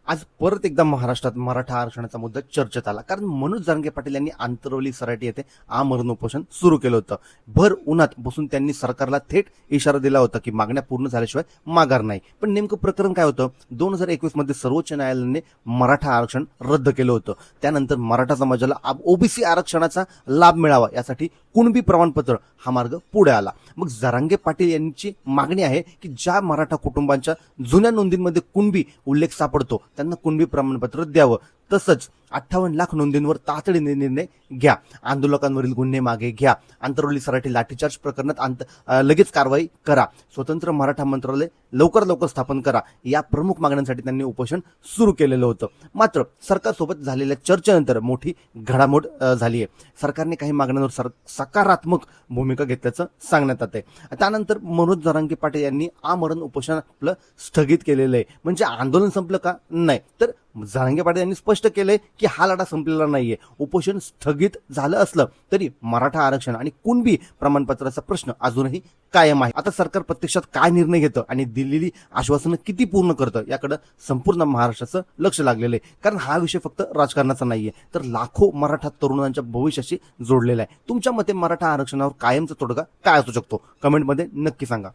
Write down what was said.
आज परत एकदा महाराष्ट्रात मराठा आरक्षणाचा मुद्दा चर्चेत आला, कारण मनोज जरांगे पाटील यांनी आंतरवली सराटी येथे आमरण उपोषण सुरू केलं होतं. भर उन्हात बसून त्यांनी सरकारला थेट इशारा दिला होता की मागण्या पूर्ण झाल्याशिवाय माघार नाही. पण नेमकं प्रकरण काय होतं? 2021 मध्ये सर्वोच्च न्यायालयाने मराठा आरक्षण रद्द केलं होतं. त्यानंतर मराठा समाजाला ओबीसी आरक्षणाचा लाभ मिळावा यासाठी कुणबी प्रमाणपत्र हा मार्ग पुढे आला. मग जरांगे पाटील यांची मागणी आहे की ज्या मराठा कुटुंबांच्या जुन्या नोंदींमध्ये कुणबी उल्लेख सापडतो त्यांना कुणबी प्रमाणपत्र द्यावं. तसंच 58 लाख नोंदींवर तातडीने निर्णय घ्या, आंदोलकांवरील गुन्हे मागे घ्या, आंतरवली सराठी लाठीचार्ज प्रकरणात लगेच कारवाई करा, स्वतंत्र मराठा मंत्रालय लवकर स्थापन करा, या प्रमुख मागण्यांसाठी त्यांनी उपोषण सुरू केलेलं होतं. मात्र सरकारसोबत झालेल्या चर्चेनंतर मोठी घडामोड झाली आहे. सरकारने काही मागण्यांवर सकारात्मक भूमिका घेतल्याचं सांगण्यात येत आहे. त्यानंतर मनोज जरांगे पाटील यांनी आमरण उपोषण आपलं स्थगित केलेलं आहे. म्हणजे आंदोलन संपलं का? नाही, तर जरांगे पाटील यांनी स्पष्ट केलंय की हा लढा संपलेला नाहीये. उपोषण स्थगित झालं असलं तरी मराठा आरक्षण आणि कुणबी प्रमाणपत्राचा प्रश्न अजूनही कायम आहे. आता सरकार प्रत्यक्षात काय निर्णय घेतं आणि दिलेली आश्वासनं किती पूर्ण करतं याकडे संपूर्ण महाराष्ट्राचं लक्ष लागलेलं आहे. कारण हा विषय फक्त राजकारणाचा नाहीये, तर लाखो मराठा तरुणांच्या भविष्याशी जोडलेला आहे. तुमच्या मते मराठा आरक्षणावर कायमचा तोडगा काय असू शकतो? कमेंटमध्ये नक्की सांगा.